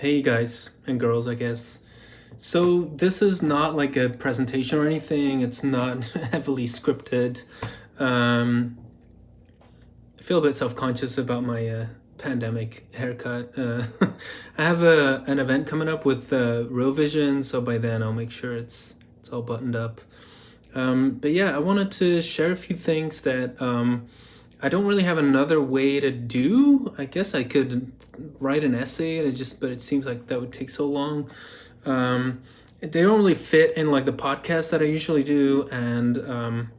Hey guys and girls, I guess. So this is not like a presentation or anything. It's not heavily scripted. Um, I feel a bit self-conscious about my pandemic haircut. I have an event coming up with Real Vision, so by then I'll make sure it's all buttoned up. But yeah, I wanted to share a few things that I don't really have another way to do. I guess I could write an essay, but it seems like that would take so long. They don't really fit in like the podcast that I usually do, and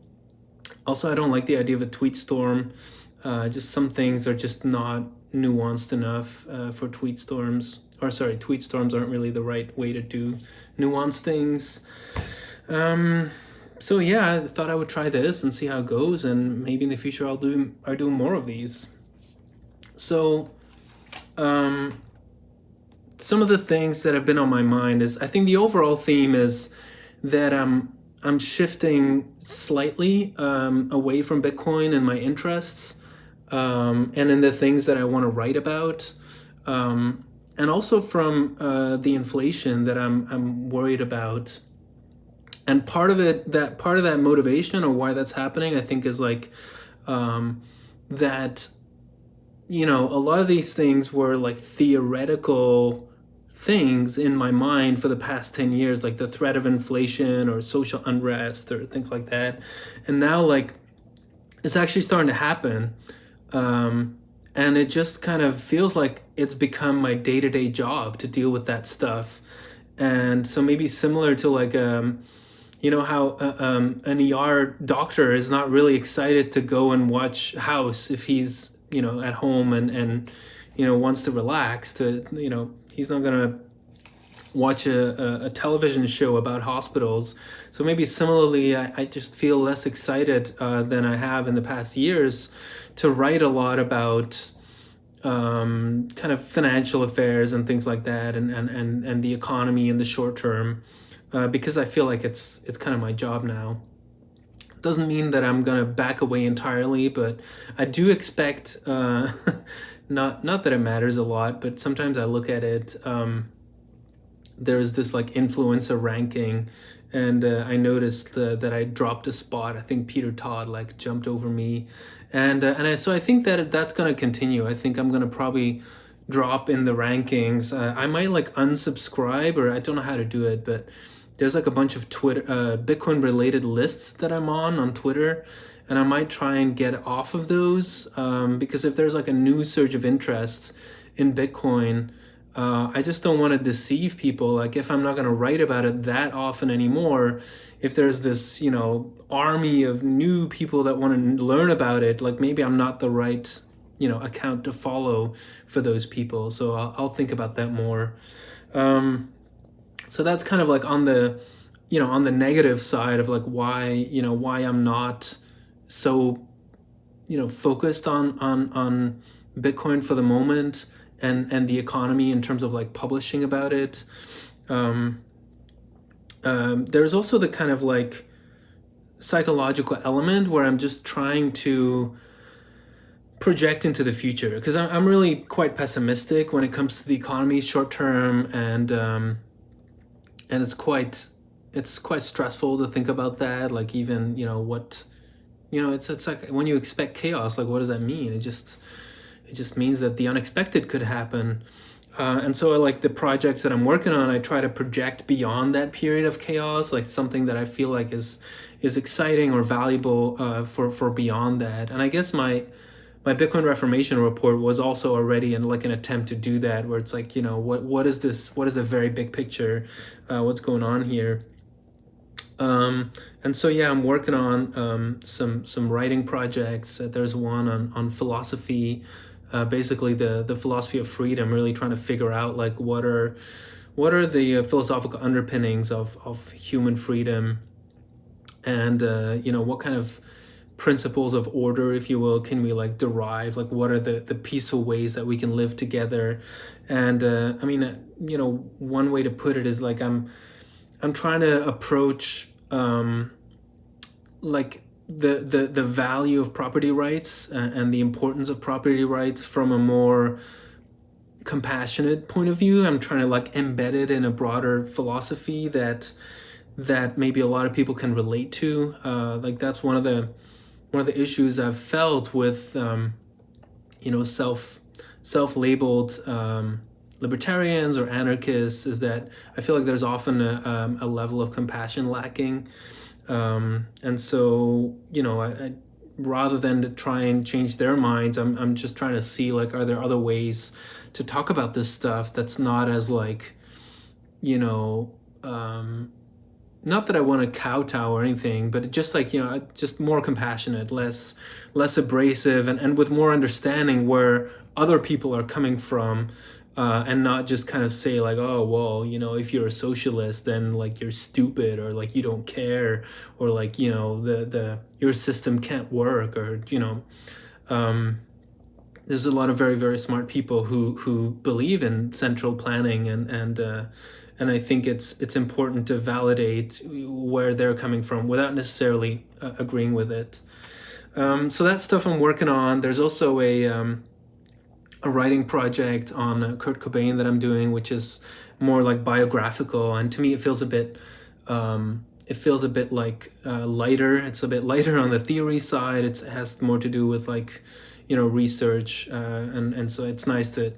also I don't like the idea of a tweet storm. Just some things are just not nuanced enough for tweet storms. Or sorry, tweet storms aren't really the right way to do nuanced things. So yeah, I thought I would try this and see how it goes, and maybe in the future I'll do more of these. So, some of the things that have been on my mind is I think the overall theme is that I'm shifting slightly away from Bitcoin and my interests, and in the things that I want to write about, and also from the inflation that I'm worried about. And part of that motivation or why that's happening, I think, is like that a lot of these things were like theoretical things in my mind for the past 10 years, like the threat of inflation or social unrest or things like that. And now, like, it's actually starting to happen. And it just kind of feels like it's become my day-to-day job to deal with that stuff. And so maybe similar to like, how an ER doctor is not really excited to go and watch House if he's at home and wants to relax. He's not gonna watch a television show about hospitals. So maybe similarly, I just feel less excited than I have in the past years to write a lot about kind of financial affairs and things like that, and the economy in the short term, because I feel like it's kind of my job now. Doesn't mean that I'm gonna back away entirely, but I do expect not that it matters a lot, but sometimes I look at it. There's this like influencer ranking, and I noticed that I dropped a spot. I think Peter Todd like jumped over me, so I think that that's gonna continue. I think I'm gonna probably drop in the rankings. I might like unsubscribe, or I don't know how to do it, but there's like a bunch of Twitter Bitcoin related lists that I'm on Twitter, and I might try and get off of those, because if there's like a new surge of interest in Bitcoin, I just don't want to deceive people. Like, if I'm not going to write about it that often anymore, if there's this army of new people that want to learn about it, like maybe I'm not the right account to follow for those people. So I'll think about that more. So that's kind of like on the negative side of like why I'm not so focused on Bitcoin for the moment, and the economy in terms of like publishing about it. There's also the kind of like psychological element where I'm just trying to project into the future, because I'm really quite pessimistic when it comes to the economy short term, and it's quite stressful to think about that. Like, even it's like when you expect chaos, like what does that mean? It just means that the unexpected could happen. And so like the projects that I'm working on, I try to project beyond that period of chaos, like something that I feel like is exciting or valuable for beyond that. And I guess my Bitcoin Reformation report was also already in like an attempt to do that, where it's like, what is this? What is the very big picture? What's going on here? And so yeah, I'm working on some writing projects. There's one on philosophy, basically the philosophy of freedom. Really trying to figure out like what are the philosophical underpinnings of human freedom, and what kind of principles of order, if you will, can we like derive? Like, what are the peaceful ways that we can live together? And one way to put it is like I'm trying to approach like the value of property rights and the importance of property rights from a more compassionate point of view. I'm trying to like embed it in a broader philosophy that maybe a lot of people can relate to. Like that's one of the issues I've felt with self-labeled libertarians or anarchists, is that I feel like there's often a level of compassion lacking. And so, I rather than to try and change their minds, I'm just trying to see, like, are there other ways to talk about this stuff that's not as like, you know, not that I want to kowtow or anything, but just like, just more compassionate, less abrasive, and with more understanding where other people are coming from, and not just kind of say like, oh, well, if you're a socialist, then like you're stupid, or like you don't care, or like, the your system can't work, or there's a lot of very, very smart people who believe in central planning, and I think it's important to validate where they're coming from without necessarily agreeing with it. So that's stuff I'm working on. There's also a writing project on Kurt Cobain that I'm doing, which is more like biographical, and to me it feels a bit like lighter. It's a bit lighter on the theory side. It has more to do with like research, and so it's nice to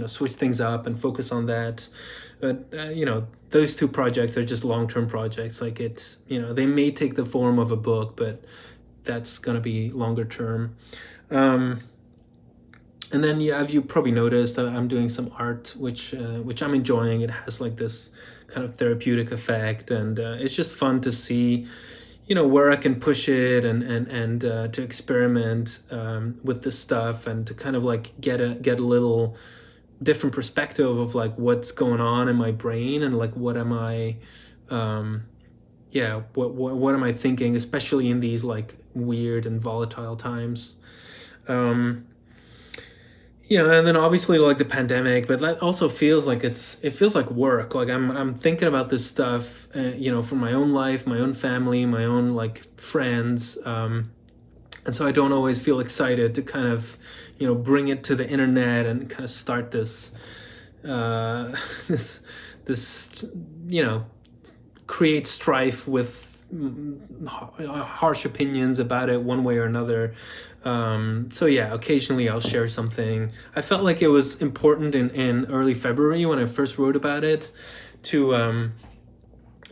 switch things up and focus on that. But those two projects are just long-term projects. Like it's they may take the form of a book, but that's gonna be longer term. And then you probably noticed that I'm doing some art, which I'm enjoying. It has like this kind of therapeutic effect, and it's just fun to see, where I can push it, and to experiment with this stuff, and to kind of like get a little different perspective of like what's going on in my brain, and like what am I, what am I thinking, especially in these like weird and volatile times. And then obviously like the pandemic, but that also feels like it feels like work. Like I'm thinking about this stuff, for my own life, my own family, my own like friends, and so I don't always feel excited to kind of, bring it to the internet and kind of start this, this, create strife with harsh opinions about it one way or another. So yeah, occasionally I'll share something. I felt like it was important in early February when I first wrote about it to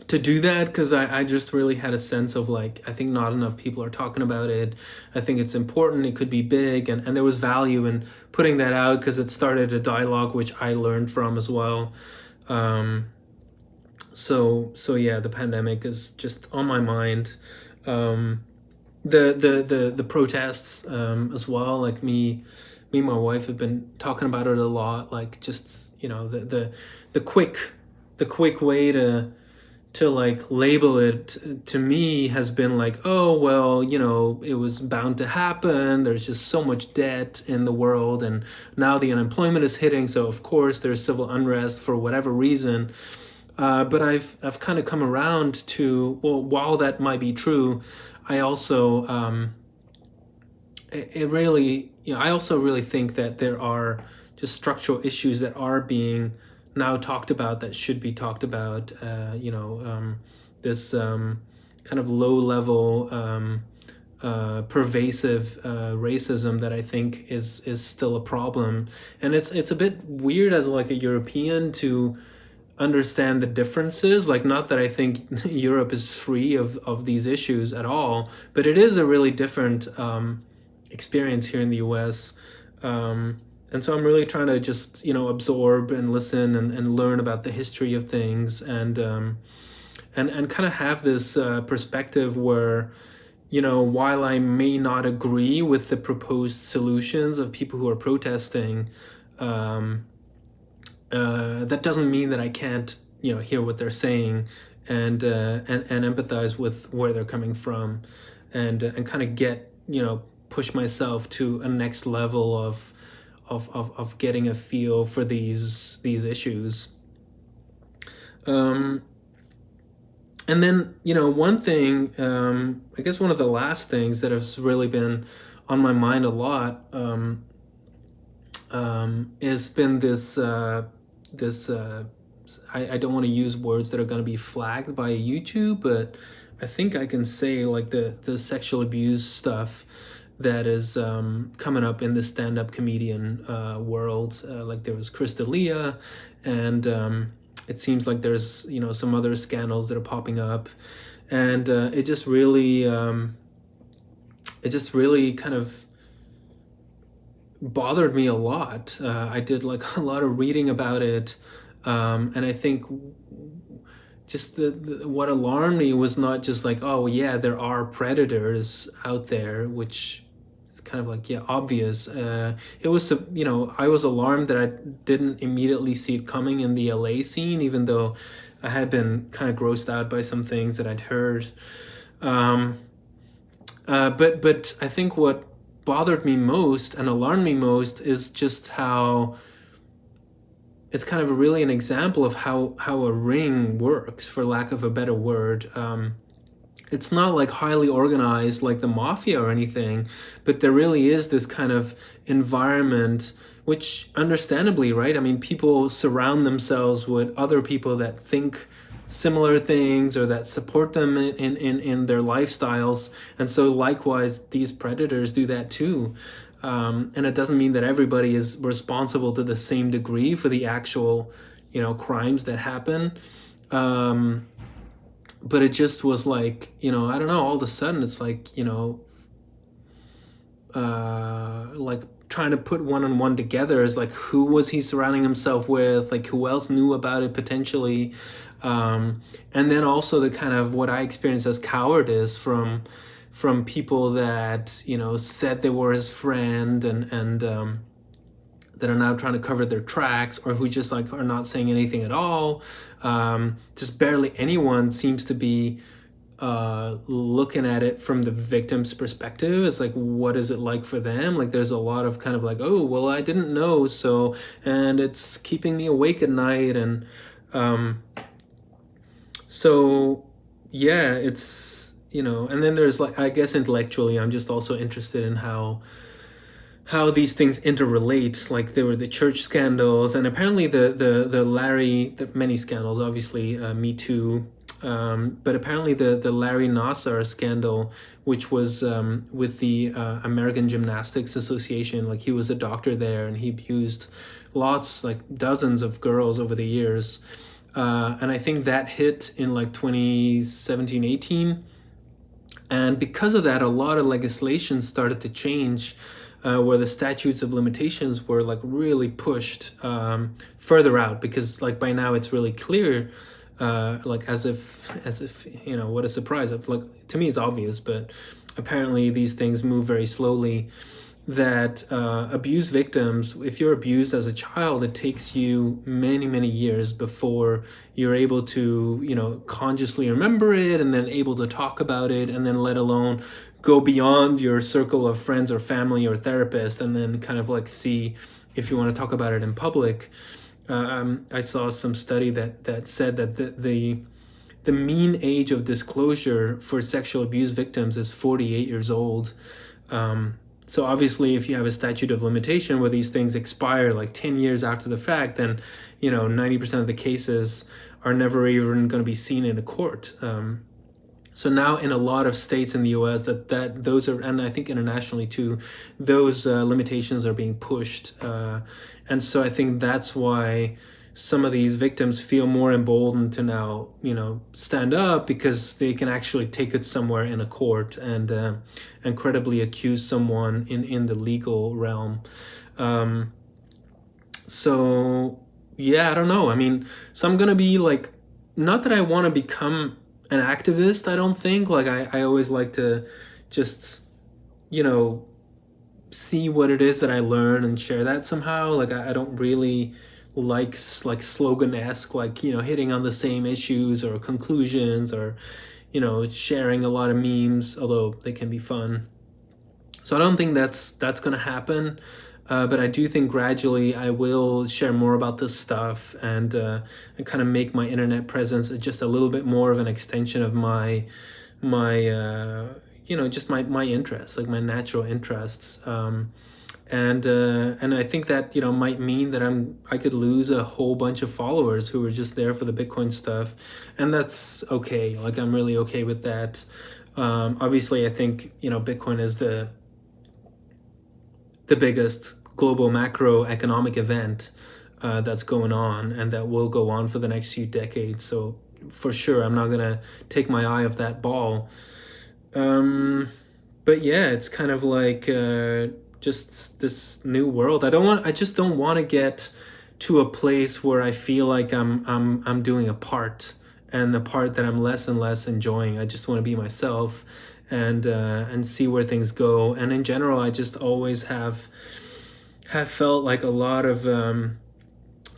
do that, because I just really had a sense of like, I think not enough people are talking about it. I think it's important, it could be big, and there was value in putting that out because it started a dialogue which I learned from as well. So yeah, the pandemic is just on my mind. The protests as well. Like me and my wife have been talking about it a lot. Like just the quick way to like label it to me has been like, oh well, it was bound to happen. There's just so much debt in the world, and now the unemployment is hitting, so of course there's civil unrest for whatever reason. But I've kind of come around to, well, while that might be true, I also I also really think that there are just structural issues that are being now talked about that should be talked about. This kind of low level pervasive racism that I think is still a problem, and it's a bit weird as like a European to understand the differences. Like, not that I think Europe is free of these issues at all, but it is a really different experience here in the US. And so I'm really trying to just, absorb and listen and learn about the history of things, and kind of have this perspective where, while I may not agree with the proposed solutions of people who are protesting, that doesn't mean that I can't, hear what they're saying, and empathize with where they're coming from, and kind of get, push myself to a next level of getting a feel for these issues. And then, one thing, I guess one of the last things that has really been on my mind a lot, It's been this I don't want to use words that are going to be flagged by YouTube, but I think I can say like the sexual abuse stuff that is coming up in the stand-up comedian world. Like there was Crystalia, and it seems like there's some other scandals that are popping up, and it just really kind of bothered me a lot. I did like a lot of reading about it, and I think just what alarmed me was not just like, oh yeah, there are predators out there, which is kind of like, yeah, obvious. It was, I was alarmed that I didn't immediately see it coming in the LA scene, even though I had been kind of grossed out by some things that I'd heard. Um, but I think what bothered me most and alarmed me most is just how it's kind of really an example of how a ring works, for lack of a better word. It's not like highly organized like the mafia or anything, but there really is this kind of environment, which understandably, right? I mean, people surround themselves with other people that think similar things or that support them in their lifestyles. And so likewise, these predators do that too. And it doesn't mean that everybody is responsible to the same degree for the actual, crimes that happen. But it just was like, I don't know, all of a sudden it's like, like trying to put one on one together is like, who was he surrounding himself with? Like, who else knew about it potentially? And then also the kind of what I experienced as cowardice from people that, said they were his friend and that are now trying to cover their tracks, or who just like are not saying anything at all. Just barely anyone seems to be looking at it from the victim's perspective. It's like, what is it like for them? Like there's a lot of kind of like, oh, well, I didn't know, so, and it's keeping me awake at night. And so yeah, it's, and then there's like, I guess intellectually, I'm just also interested in how these things interrelate. Like there were the church scandals, and apparently the many scandals, obviously, Me Too, but apparently the Larry Nassar scandal, which was with the American Gymnastics Association. Like he was a doctor there, and he abused lots, like dozens of girls over the years. And I think that hit in like 2017, 18. And because of that, a lot of legislation started to change, where the statutes of limitations were like really pushed further out, because like by now it's really clear, like as if what a surprise. Like to me it's obvious, but apparently these things move very slowly, that abuse victims, if you're abused as a child, it takes you many, many years before you're able to, consciously remember it, and then able to talk about it, and then let alone go beyond your circle of friends or family or therapist, and then kind of like see if you want to talk about it in public. I saw some study that said that the mean age of disclosure for sexual abuse victims is 48 years old. So obviously, if you have a statute of limitation where these things expire like 10 years after the fact, then 90% of the cases are never even going to be seen in a court. So now in a lot of states in the US that those are, and I think internationally too, those limitations are being pushed. And so I think that's why some of these victims feel more emboldened to now, stand up, because they can actually take it somewhere in a court and credibly accuse someone in the legal realm. So yeah, I don't know. I mean, so I'm gonna be like, not that I want to become an activist, I don't think. Like I always like to just, see what it is that I learn and share that somehow. Like I don't really like slogan-esque, like hitting on the same issues or conclusions, or sharing a lot of memes, although they can be fun. So I don't think that's gonna happen, but I do think gradually I will share more about this stuff, and kind of make my internet presence just a little bit more of an extension of my just my interests, like my natural interests. and I think that might mean that I could lose a whole bunch of followers who were just there for the Bitcoin stuff, and that's okay. Like, I'm really okay with that. Obviously, I think Bitcoin is the biggest global macroeconomic event that's going on and that will go on for the next few decades. So for sure, I'm not gonna take my eye off that ball. But yeah, it's kind of like just this new world. I just don't want to get to a place where I feel like I'm doing a part, and the part that I'm less and less enjoying. I just want to be myself, and see where things go. And in general, I just always have felt like a lot of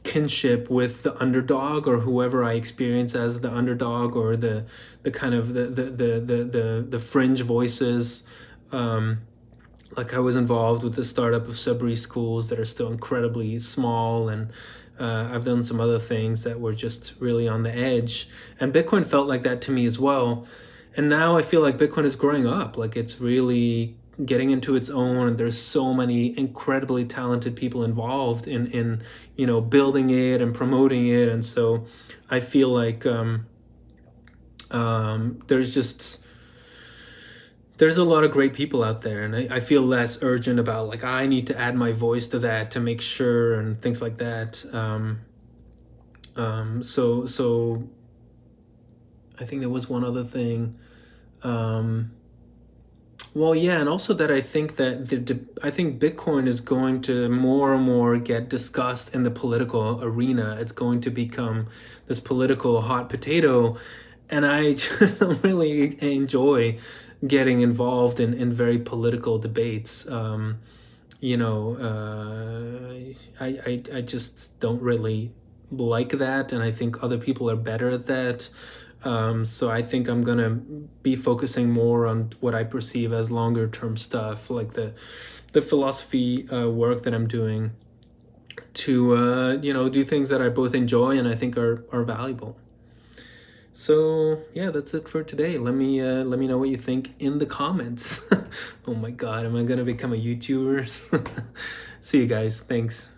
kinship with the underdog, or whoever I experience as the underdog, or the kind of the fringe voices. Like, I was involved with the startup of sub schools that are still incredibly small, and I've done some other things that were just really on the edge, and Bitcoin felt like that to me as well. And now I feel like Bitcoin is growing up, like it's really getting into its own, and there's so many incredibly talented people involved in building it and promoting it. And so I feel like there's a lot of great people out there, and I feel less urgent about, like, I need to add my voice to that to make sure, and things like that. So I think there was one other thing. Well, yeah, and also that I think that I think Bitcoin is going to more and more get discussed in the political arena. It's going to become this political hot potato, and I just don't really enjoy getting involved in very political debates. I just don't really like that, and I think other people are better at that. So I think I'm gonna be focusing more on what I perceive as longer term stuff, like the philosophy work that I'm doing to do things that I both enjoy and I think are valuable. So yeah, that's it for today. Let me know what you think in the comments. Oh my god, am I gonna become a YouTuber? See you guys. Thanks.